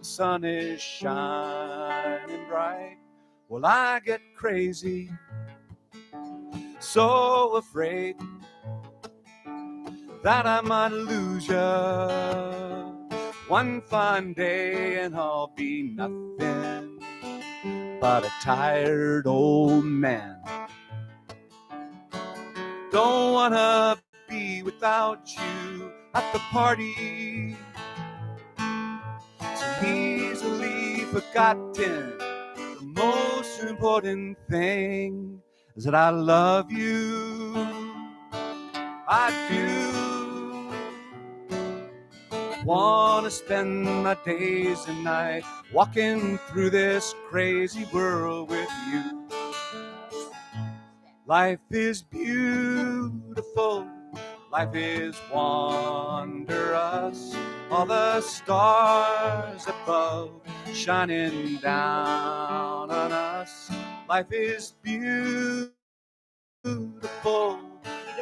the sun is shining bright. Well, I get crazy, so afraid that I might lose you one fine day, and I'll be nothing but a tired old man. Don't wanna be without you at the party, so easily forgotten. The most important thing is that I love you. I do wanna spend my days and nights walking through this crazy world with you. Life is beautiful, life is wondrous. All the stars above shining down on us. Life is beautiful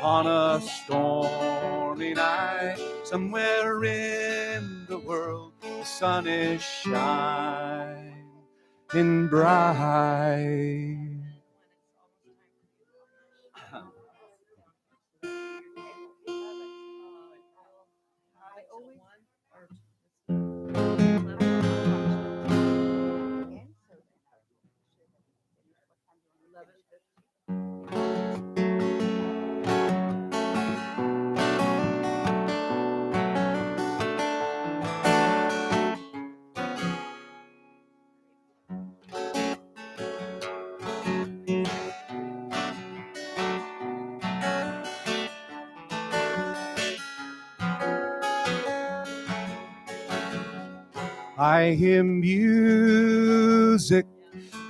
on a stormy night. Somewhere in the world, the sun is shining bright. I hear music,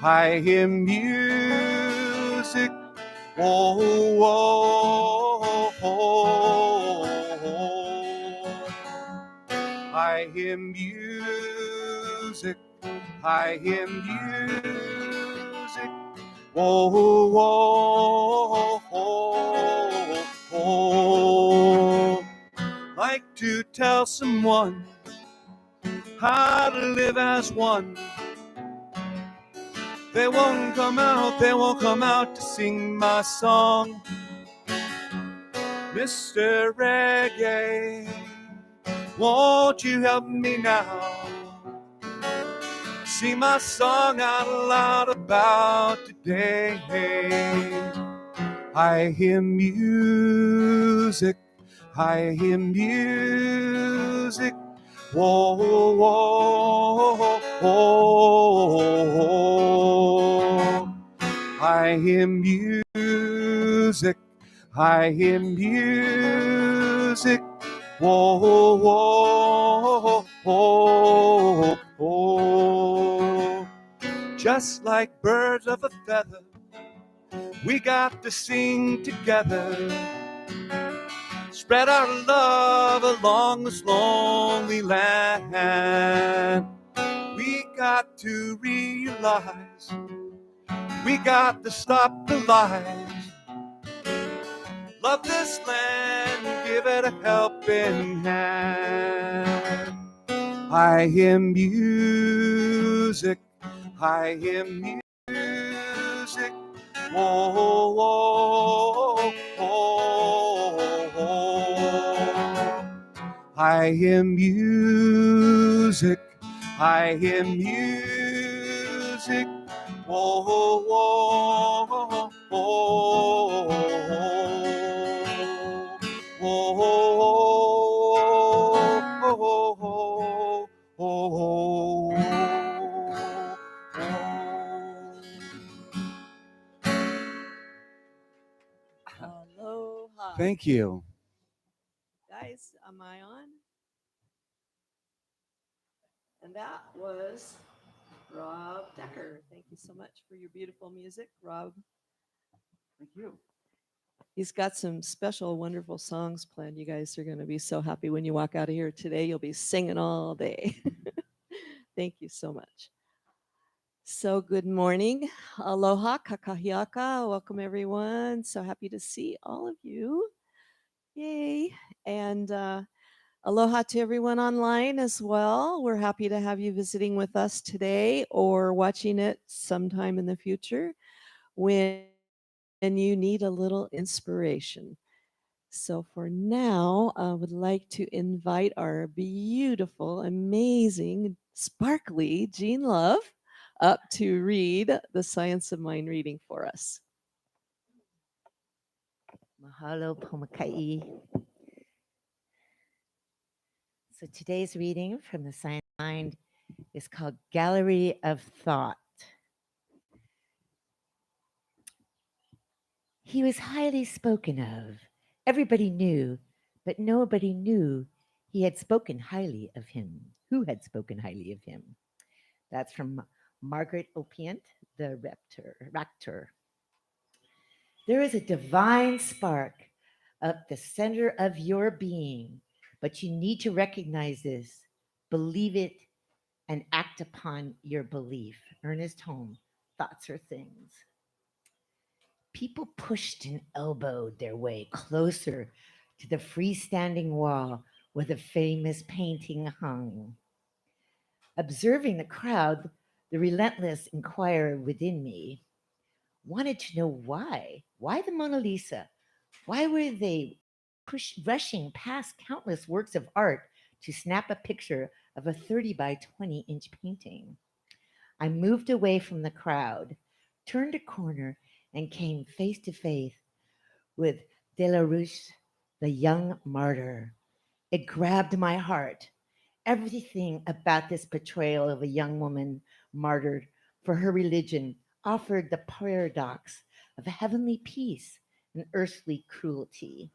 I hear music, oh, oh, oh, oh. I hear music, I hear music, oh, oh, oh, oh. Like to tell someone how to live as one. They won't come out to sing my song. Mr. Reggae, won't you help me now? Sing my song out loud about today. I hear music, I hear music, whoa, whoa, whoa. I hear music, I hear music, whoa, whoa, whoa, whoa. Just like birds of a feather, we got to sing together. Spread our love along this lonely land. We got to realize we got to stop the lies. Love this land, give it a helping hand. I hear music, I hear music, whoa, whoa, whoa, whoa. I hear music, I hear music, whoa, whoa, whoa, whoa, whoa. Aloha. Thank you. Guys, am I on? And that was Rob Decker. Thank you so much for your beautiful music, Rob. Thank you. He's got some special, wonderful songs planned. You guys are going to be so happy when you walk out of here today. You'll be singing all day. Thank you so much. So, good morning. Aloha, kakahiaka. Welcome, everyone. So happy to see all of you. Yay. And Aloha to everyone online as well. We're happy to have you visiting with us today or watching it sometime in the future when you need a little inspiration. So for now, I would like to invite our beautiful, amazing, sparkly Jean Love up to read the Science of Mind reading for us. Mahalo Pomakai. So today's reading from the Science of Mind is called Gallery of Thought. He was highly spoken of. Everybody knew, but nobody knew he had spoken highly of him. Who had spoken highly of him? That's from Margaret Opiant, the rector. There is a divine spark up the center of your being, but you need to recognize this, believe it, and act upon your belief. Ernest Holmes, Thoughts Are Things. People pushed and elbowed their way closer to the freestanding wall where the famous painting hung. Observing the crowd, the relentless inquirer within me wanted to know why. Why the Mona Lisa? Why were they rushing past countless works of art to snap a picture of a 30 by 20-inch painting? I moved away from the crowd, turned a corner, and came face to face with Delarouche, the young martyr. It grabbed my heart. Everything about this portrayal of a young woman martyred for her religion offered the paradox of heavenly peace and earthly cruelty.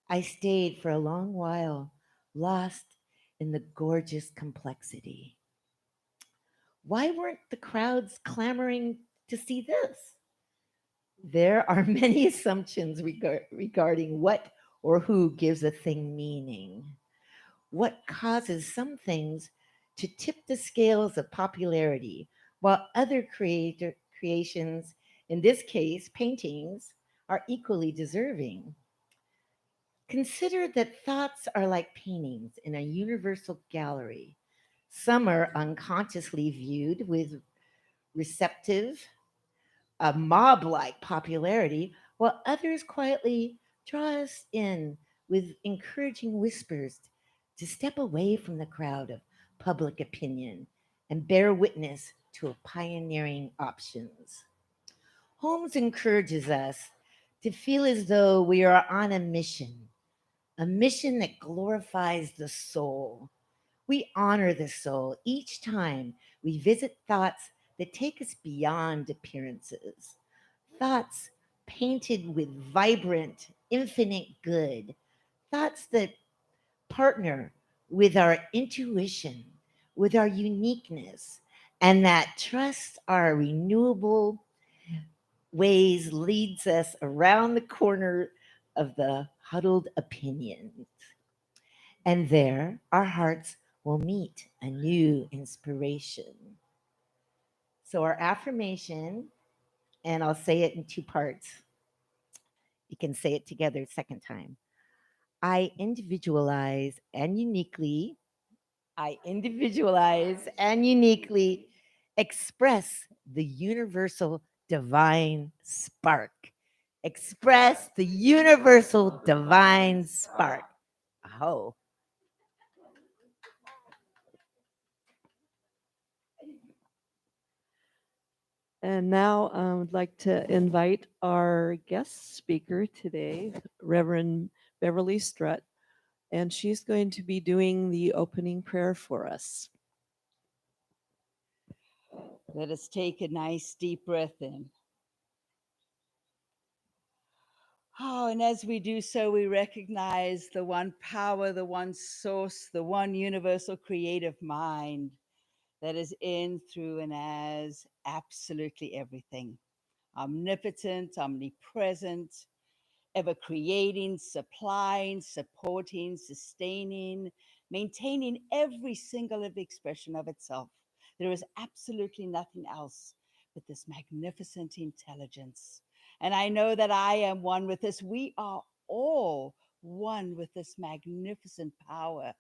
I stayed for a long while, lost in the gorgeous complexity. Why weren't the crowds clamoring to see this? There are many assumptions regarding what or who gives a thing meaning. What causes some things to tip the scales of popularity, while other creations, in this case paintings, are equally deserving. Consider that thoughts are like paintings in a universal gallery. Some are unconsciously viewed with receptive, a mob like popularity, while others quietly draw us in with encouraging whispers to step away from the crowd of public opinion and bear witness to pioneering options. Holmes encourages us to feel as though we are on a mission that glorifies the soul. We honor the soul each time we visit thoughts that take us beyond appearances, thoughts painted with vibrant, infinite good, thoughts that partner with our intuition, with our uniqueness, and that trust our renewable ways leads us around the corner of the huddled opinions. And there our hearts will meet a new inspiration. So, our affirmation, and I'll say it in two parts. You can say it together second time. I individualize and uniquely, I individualize and uniquely express the universal divine spark. Express the universal divine spark. Oh, And now I would like to invite our guest speaker today, Reverend Beverley Strutt, and she's going to be doing the opening prayer for us. Let us take a nice deep breath in. Oh, and as we do so, we recognize the one power, the one source, the one universal creative mind that is in, through, and as absolutely everything. Omnipotent, omnipresent, ever creating, supplying, supporting, sustaining, maintaining every single of the expression of itself. There is absolutely nothing else but this magnificent intelligence. And I know that I am one with this. We are all one with this magnificent power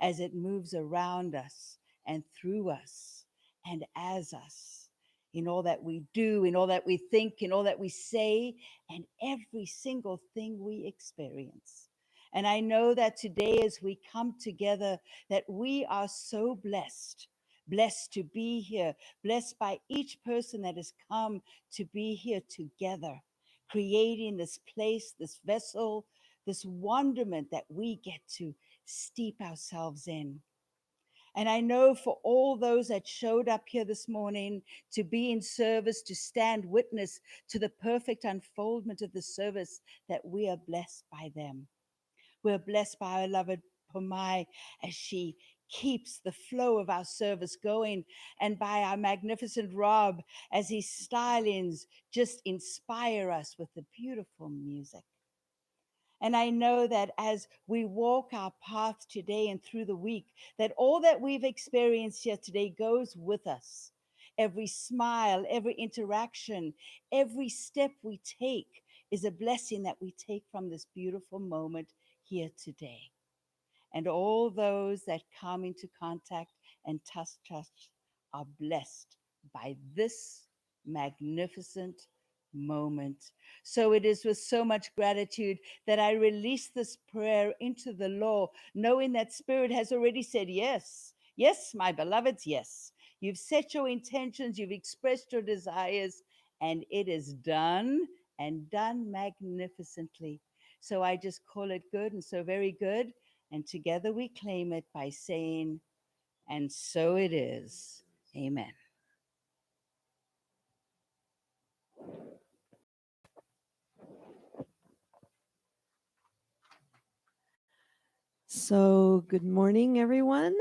as it moves around us and through us and as us, in all that we do, in all that we think, in all that we say, and every single thing we experience. And I know that today, as we come together, that we are so blessed, blessed to be here, blessed by each person that has come to be here together, creating this place, this vessel, this wonderment that we get to steep ourselves in. And I know for all those that showed up here this morning to be in service, to stand witness to the perfect unfoldment of the service, that we are blessed by them. We're blessed by our beloved Pomai as she keeps the flow of our service going, and by our magnificent Rob as his stylings just inspire us with the beautiful music. And I know that as we walk our path today and through the week, that all that we've experienced here today goes with us. Every smile, every interaction, every step we take is a blessing that we take from this beautiful moment here today. And all those that come into contact and touch are blessed by this magnificent moment. So it is with so much gratitude that I release this prayer into the law, knowing that Spirit has already said yes. Yes, my beloveds, yes. You've set your intentions, you've expressed your desires, and it is done, and done magnificently. So I just call it good, and so very good. And together we claim it by saying, and so it is. Amen. So, good morning, everyone.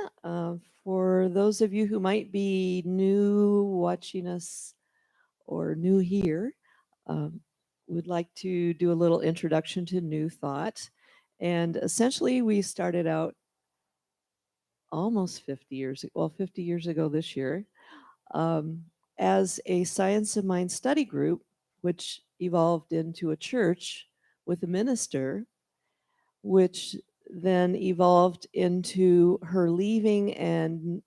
For those of you who might be new watching us or new here, we'd like to do a little introduction to New Thought. And essentially, we started out almost 50 years, well, 50 years ago this year, um, as a science of mind study group, which evolved into a church with a minister, which then evolved into her leaving and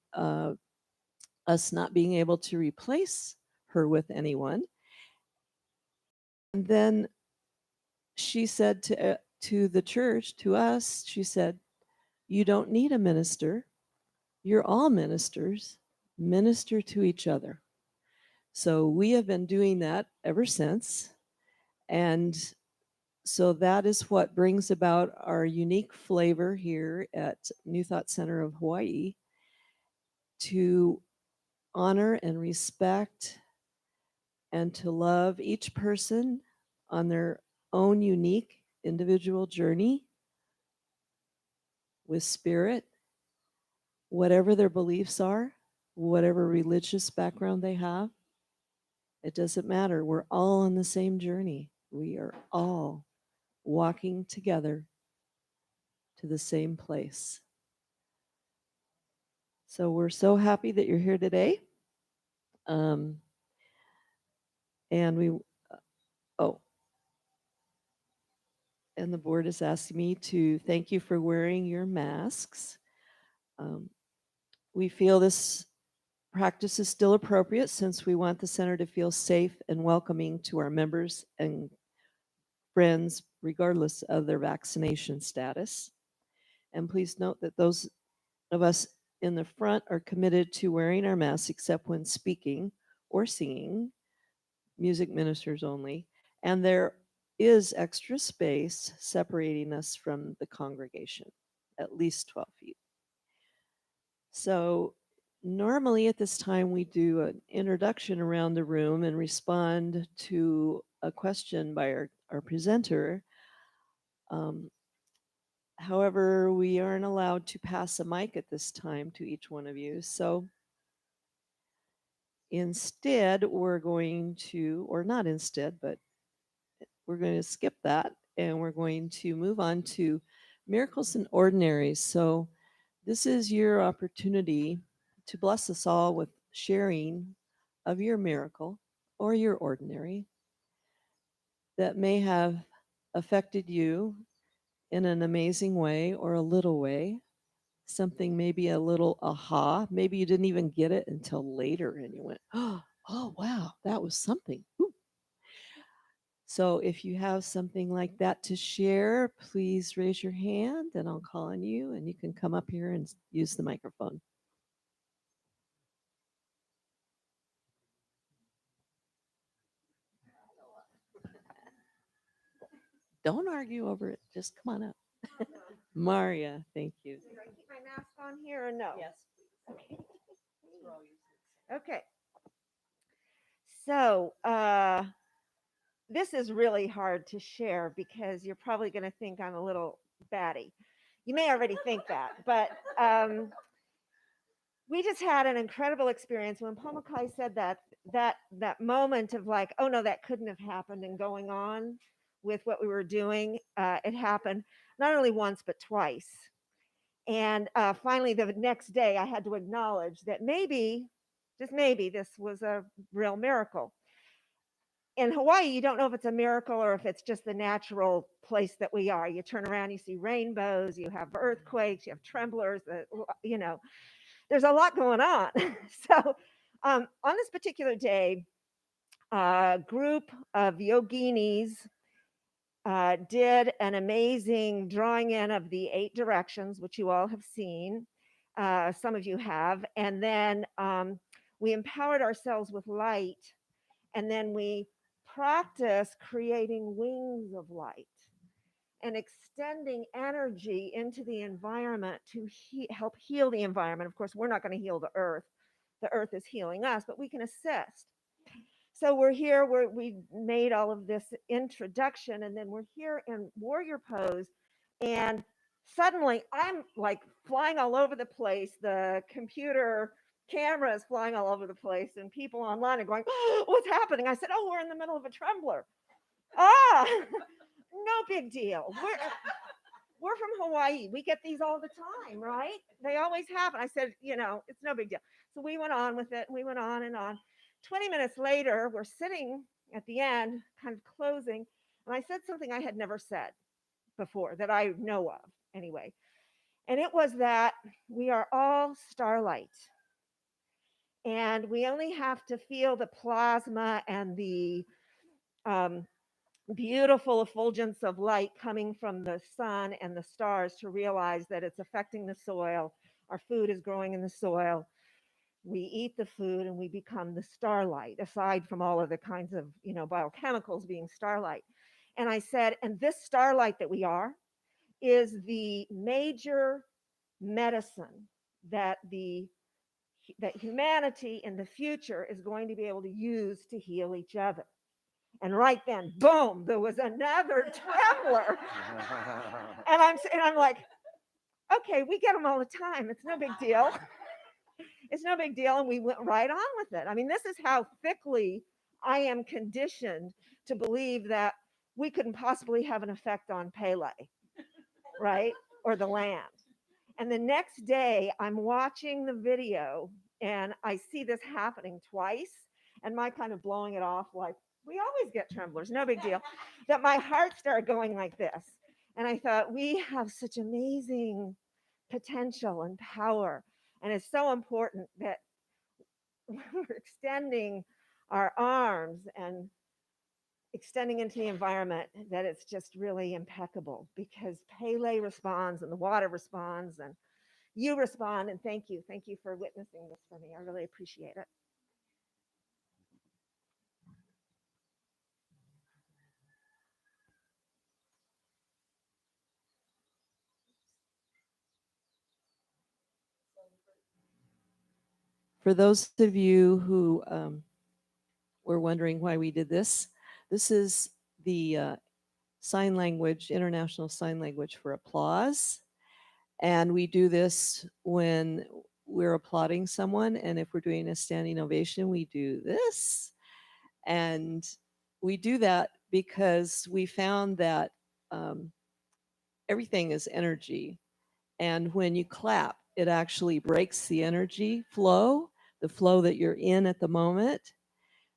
us not being able to replace her with anyone. And then she said to the church, to us, she said, "You don't need a minister. You're all ministers. Minister to each other." So we have been doing that ever since. And so that is what brings about our unique flavor here at New Thought Center of Hawaii, to honor and respect and to love each person on their own unique individual journey with spirit, whatever their beliefs are, whatever religious background they have. It doesn't matter. We're all on the same journey. We are all walking together to the same place. So we're so happy that you're here today. Um, and we, oh, and the board is asking me to thank you for wearing your masks. Um, we feel this practice is still appropriate since we want the center to feel safe and welcoming to our members and friends, regardless of their vaccination status. And please note that those of us in the front are committed to wearing our masks except when speaking or singing, music ministers only. And there is extra space separating us from the congregation, at least 12 feet. So normally at this time, we do an introduction around the room and respond to a question by our presenter. Um, However, we aren't allowed to pass a mic at this time to each one of you. So instead, we're going to, or not instead, but we're going to skip that and we're going to move on to miracles and ordinaries. So this is your opportunity to bless us all with sharing of your miracle or your ordinary that may have affected you in an amazing way or a little way. Something maybe a little aha. Maybe you didn't even get it until later and you went, oh, wow, that was something. Ooh. So if you have something like that to share, please raise your hand and I'll call on you and you can come up here and use the microphone. Don't argue over it. Just come on up. Maria, thank you. Do I keep my mask on here or no? Yes. Okay. Okay. So this is really hard to share because you're probably going to think I'm a little batty. You may already think that, but we just had an incredible experience when Pomakai said that moment of like, oh no, that couldn't have happened, and going on with what we were doing. It happened not only once but twice. And finally, the next day, I had to acknowledge that maybe, just maybe, this was a real miracle. In Hawaii, you don't know if it's a miracle or if it's just the natural place that we are. You turn around, you see rainbows, you have earthquakes, you have tremblers, there's a lot going on. So on this particular day, a group of yoginis did an amazing drawing in of the 8 directions, which you all have seen. Some of you have. And then we empowered ourselves with light. And then we practiced creating wings of light and extending energy into the environment to help heal the environment. Of course, we're not going to heal the earth. The earth is healing us, but we can assist. So we're here, we made all of this introduction, and then we're here in warrior pose, and suddenly I'm like flying all over the place. The computer camera is flying all over the place, and people online are going, oh, what's happening? I said, oh, we're in the middle of a trembler. No big deal. We're from Hawaii. We get these all the time, right? They always happen. I said, it's no big deal. So we went on with it. We went on and on. 20 minutes later, we're sitting at the end, kind of closing, and I said something I had never said before that I know of anyway. And it was that we are all starlight. And we only have to feel the plasma and the beautiful effulgence of light coming from the sun and the stars to realize that it's affecting the soil. Our food is growing in the soil. We eat the food and we become the starlight, aside from all of the kinds of, biochemicals being starlight. And I said, and this starlight that we are is the major medicine that humanity in the future is going to be able to use to heal each other. And right then, boom, there was another trembler. And I'm like, okay, we get them all the time. It's no big deal. It's no big deal. And we went right on with it. I mean, this is how thickly I am conditioned to believe that we couldn't possibly have an effect on Pele, right? Or the land. And the next day, I'm watching the video and I see this happening twice. And my kind of blowing it off like, we always get tremblers, no big deal. That my heart started going like this. And I thought, we have such amazing potential and power. And it's so important that we're extending our arms and extending into the environment, that it's just really impeccable, because Pele responds and the water responds and you respond. And thank you. Thank you for witnessing this for me. I really appreciate it. For those of you who were wondering why we did this, this is the sign language, international sign language for applause. And we do this when we're applauding someone. And if we're doing a standing ovation, we do this. And we do that because we found that everything is energy. And when you clap, it actually breaks the energy flow, the flow that you're in at the moment.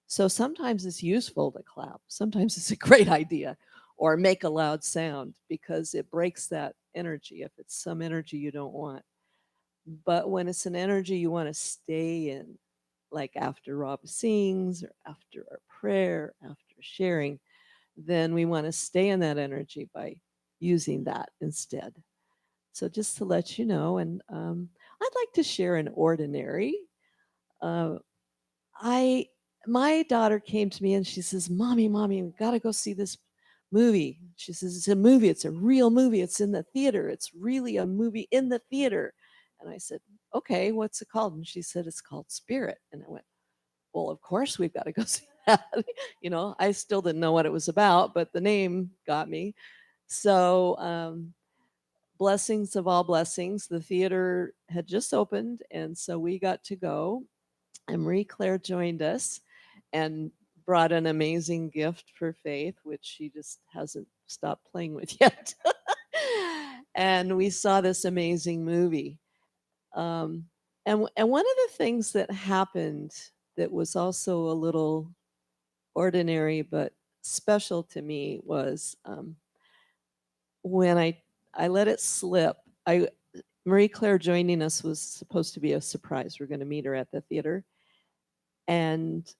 So sometimes it's useful to clap. Sometimes it's a great idea. or make a loud sound, because it breaks that energy if it's some energy you don't want. But when it's an energy you want to stay in, like after Rob sings or after our prayer, after sharing, then we want to stay in that energy by using that instead. So just to let you know, and I'd like to share an ordinary. Uh, I My daughter came to me and she says, "Mommy, we gotta go see this movie." She says, "It's a movie. It's a real movie. It's in the theater. It's really a movie in the theater." And I said, "Okay, what's it called?" And she said, "It's called Spirit." And I went, "Well, of course we've got to go see that." I still didn't know what it was about, but the name got me. So, blessings of all blessings, the theater had just opened, and so we got to go. And Marie Claire joined us and brought an amazing gift for Faith, which she just hasn't stopped playing with yet. And we saw this amazing movie. And one of the things that happened that was also a little ordinary but special to me was, when I let it slip. Marie Claire joining us was supposed to be a surprise. We're going to meet her at the theater, and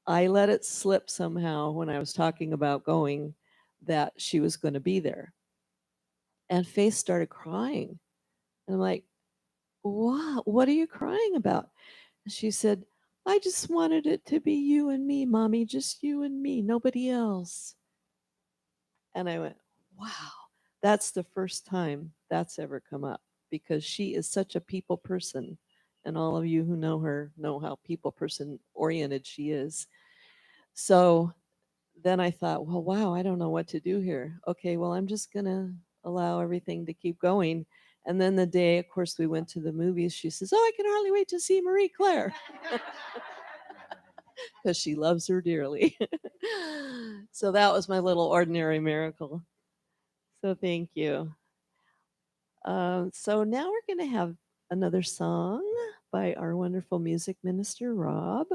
I let it slip somehow when I was talking about going that she was going to be there. And Faith started crying. And I'm like, What are you crying about?" And she said, "I just wanted it to be you and me, Mommy, just you and me, nobody else." And I went, "Wow, that's the first time that's ever come up, because she is such a people person. And all of you who know her know how people person oriented she is." So then I thought, well, wow, I don't know what to do here. Okay, well, I'm just going to allow everything to keep going. And then the day, of course, we went to the movies, she says, "Oh, I can hardly wait to see Marie Claire," because she loves her dearly. So that was my little ordinary miracle. So thank you. So now we're going to have another song by our wonderful music minister, Rob.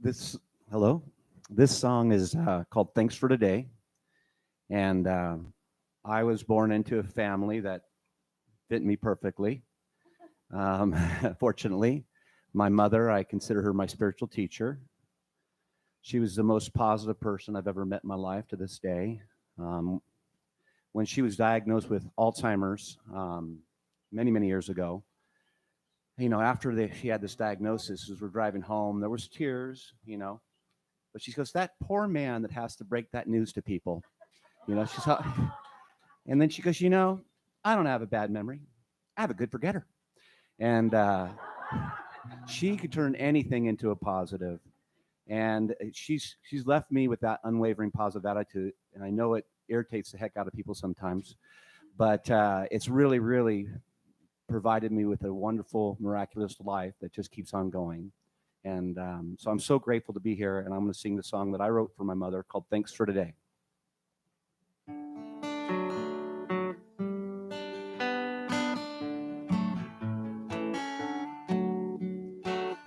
This hello. This song is called "Thanks for Today," and I was born into a family that fit me perfectly. Fortunately, my mother, I consider her my spiritual teacher. She was the most positive person I've ever met in my life to this day. When she was diagnosed with Alzheimer's many years ago, after she had this diagnosis, as we're driving home, there was tears, but she goes, "That poor man that has to break that news to people," she's, and then she goes, "I don't have a bad memory. I have a good forgetter." And she could turn anything into a positive. And she's left me with that unwavering positive attitude. And I know it irritates the heck out of people sometimes, but it's really provided me with a wonderful, miraculous life that just keeps on going. And so I'm so grateful to be here. And I'm going to sing the song that I wrote for my mother called "Thanks for Today."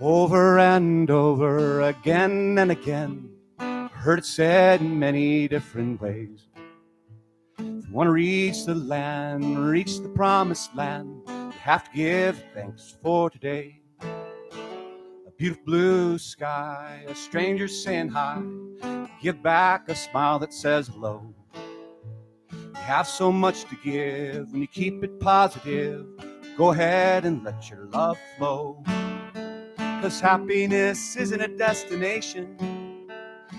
Over and over, again and again, heard it said in many different ways. If you want to reach the land, reach the promised land, you have to give thanks for today. A beautiful blue sky, a stranger saying hi, give back a smile that says hello. You have so much to give when you keep it positive. Go ahead and let your love flow. 'Cause happiness isn't a destination,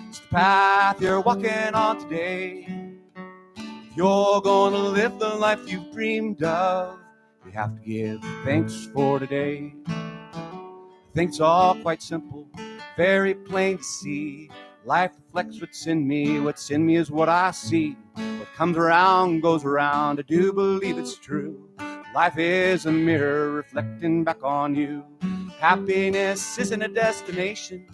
it's the path you're walking on today. If you're gonna live the life you've dreamed of, you have to give thanks for today. Things are quite simple, very plain to see. Life reflects what's in me is what I see. What comes around goes around, I do believe it's true. Life is a mirror reflecting back on you. Happiness isn't a destination,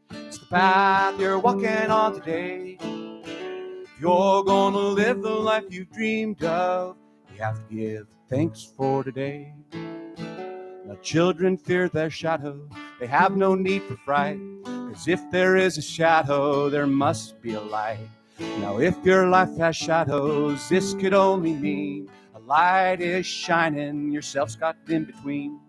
it's the path you're walking on today. If you're gonna live the life you've dreamed of, you have to give thanks for today. Now children fear their shadow, they have no need for fright, 'cause if there is a shadow, there must be a light. Now if your life has shadows, this could only mean a light is shining, yourself's got in between.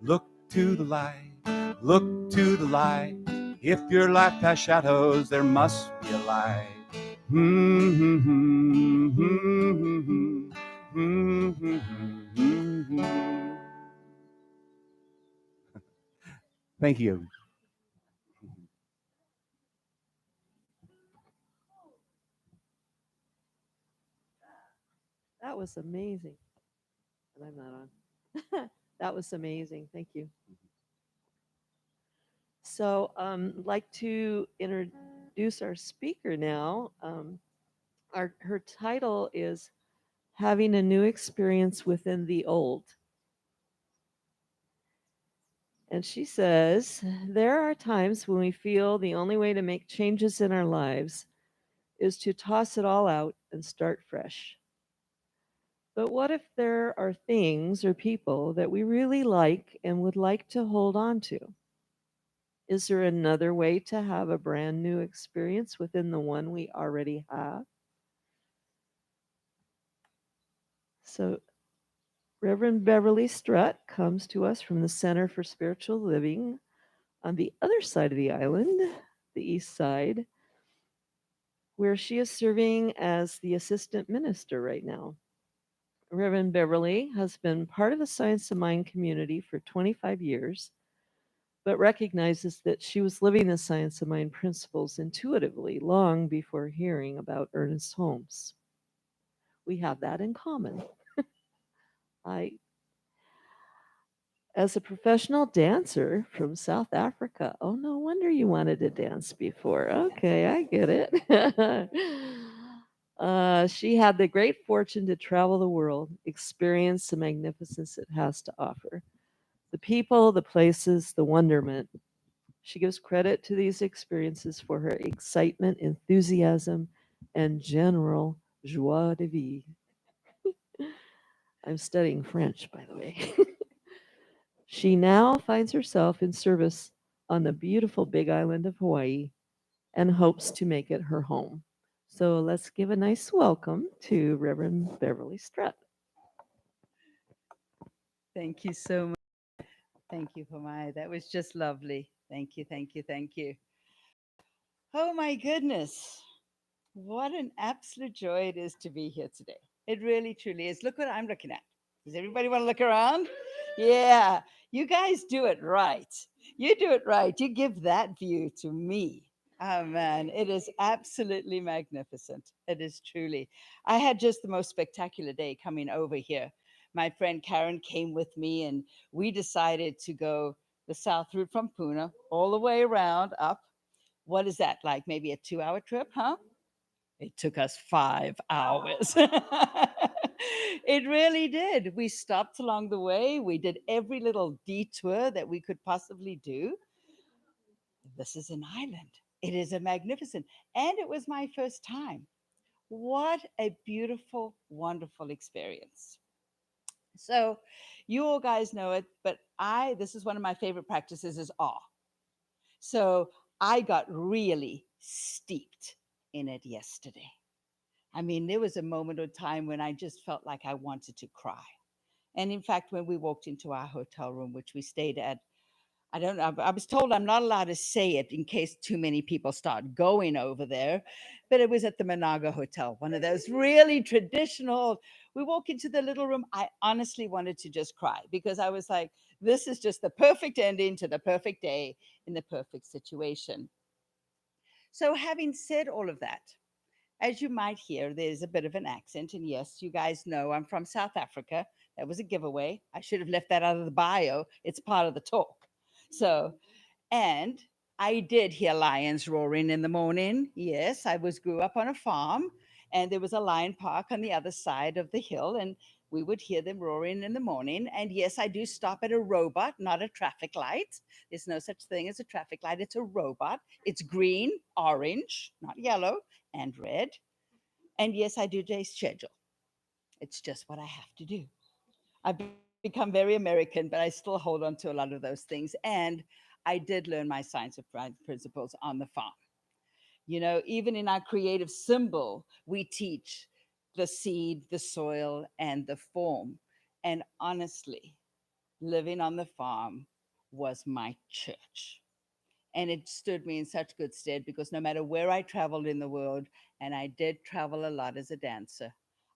Look to the light, look to the light. If your life has shadows, there must be a light. Thank you. That was amazing. And I'm not on. That was amazing. Thank you. So, I'd like to introduce our speaker now. Her title is Having a New Experience Within the Old. And she says, there are times when we feel the only way to make changes in our lives is to toss it all out and start fresh. But what if there are things or people that we really like and would like to hold on to? Is there another way to have a brand new experience within the one we already have? So, Reverend Beverley Strutt comes to us from the Center for Spiritual Living on the other side of the island, the east side, where she is serving as the assistant minister right now. Reverend Beverly has been part of the Science of Mind community for 25 years, but recognizes that she was living the Science of Mind principles intuitively long before hearing about Ernest Holmes. We have that in common. I, as a professional dancer from South Africa, oh, no wonder you wanted to dance before. Okay, I get it. She had the great fortune to travel the world, experience the magnificence it has to offer. The people, the places, the wonderment. She gives credit to these experiences for her excitement, enthusiasm, and general joie de vivre. I'm studying French, by the way. She now finds herself in service on the beautiful big island of Hawaii and hopes to make it her home. So let's give a nice welcome to Reverend Beverly Strutt. Thank you so much. Thank you, Pamai. That was just lovely. Thank you, thank you, thank you. Oh my goodness. What an absolute joy it is to be here today. It really, truly is. Look what I'm looking at. Does everybody want to look around? Yeah, you guys do it right. You do it right. You give that view to me. Oh man, it is absolutely magnificent. It is truly. I had just the most spectacular day coming over here. My friend Karen came with me, and we decided to go the south route from Pune all the way around up. What is that, like maybe a 2 hour trip, huh? It took us 5 hours. It really did. We stopped along the way. We did every little detour that we could possibly do. This is an island. It is a magnificent, and it was my first time. What a beautiful, wonderful experience. So, you all guys know it, but this is one of my favorite practices is awe. So, I got really steeped in it yesterday. I mean, there was a moment of time when I just felt like I wanted to cry. And in fact, when we walked into our hotel room, which we stayed at, I don't know, I was told I'm not allowed to say it in case too many people start going over there, but it was at the Managa Hotel, one of those really traditional. We walk into the little room. I honestly wanted to just cry because I was like, this is just the perfect ending to the perfect day in the perfect situation. So, having said all of that, as you might hear, there's a bit of an accent. And yes, you guys know I'm from South Africa. That was a giveaway. I should have left that out of the bio. It's part of the talk. So, and I did hear lions roaring in the morning. Yes, I grew up on a farm, and there was a lion park on the other side of the hill, and we would hear them roaring in the morning. And yes, I do stop at a robot, not a traffic light. There's no such thing as a traffic light. It's a robot. It's green, orange, not yellow, and red. And yes, I do day schedule. It's just what I have to do. I've been become very American, but I still hold on to a lot of those things. And I did learn my science of principles on the farm. You know, even in our creative symbol, we teach the seed, the soil, and the form. And honestly, living on the farm was my church. And it stood me in such good stead because no matter where I traveled in the world, and I did travel a lot as a dancer,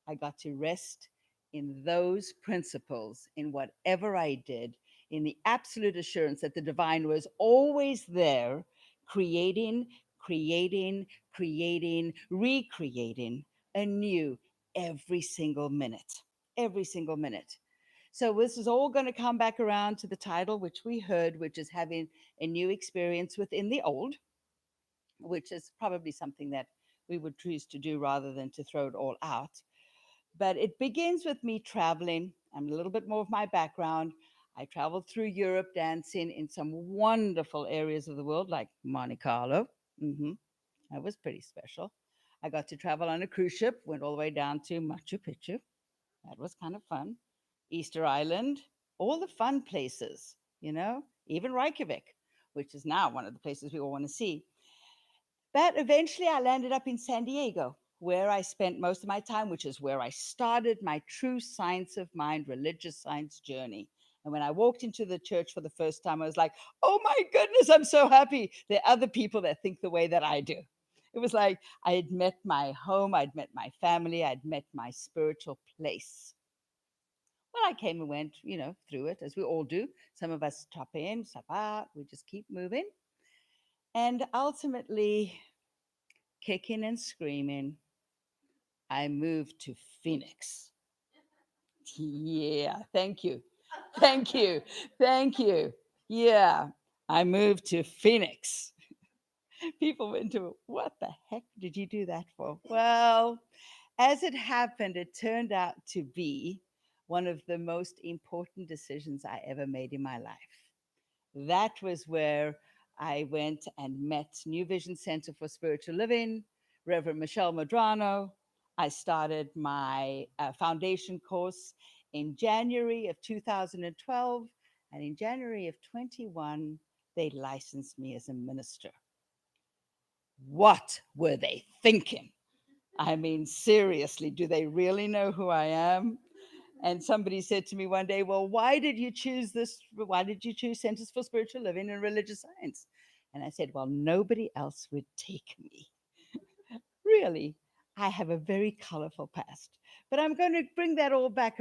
I got to rest in those principles in whatever I did, in the absolute assurance that the divine was always there, creating, creating, creating, recreating anew every single minute. Every single minute. So this is all going to come back around to the title, which we heard, which is having a new experience within the old, which is probably something that we would choose to do rather than to throw it all out. But it begins with me traveling. I'm a little bit more of my background. I traveled through Europe dancing in some wonderful areas of the world, like Monte Carlo. hmm That was pretty special. I got to travel on a cruise ship, went all the way down to Machu Picchu. That was kind of fun. Easter Island, all the fun places, you know, even Reykjavik, which is now one of the places we all want to see. But eventually I landed up in San Diego, where I spent most of my time, which is where I started my true science of mind, religious science journey. And when I walked into the church for the first time, I was like, oh my goodness, I'm so happy. There are other people that think the way that I do. It was like I had met my home, I'd met my family, I'd met my spiritual place. Well, I came and went, you know, through it as we all do. Some of us top in, stop out, we just keep moving. And ultimately, kicking and screaming, I moved to Phoenix. Yeah, thank you. Thank you. Thank you. Yeah, I moved to Phoenix. People went to, what the heck did you do that for? Well, as it happened, it turned out to be one of the most important decisions I ever made in my life. That was where I went and met New Vision Center for Spiritual Living, Reverend Michelle Madrano. I started my foundation course in January of 2012, and in January of 21, they licensed me as a minister. What were they thinking? I mean, seriously, do they really know who I am? And somebody said to me one day, well, why did you choose this? Why did you choose Centers for Spiritual Living and Religious Science? And I said, well, nobody else would take me. Really, I have a very colorful past. But I'm going to bring that all back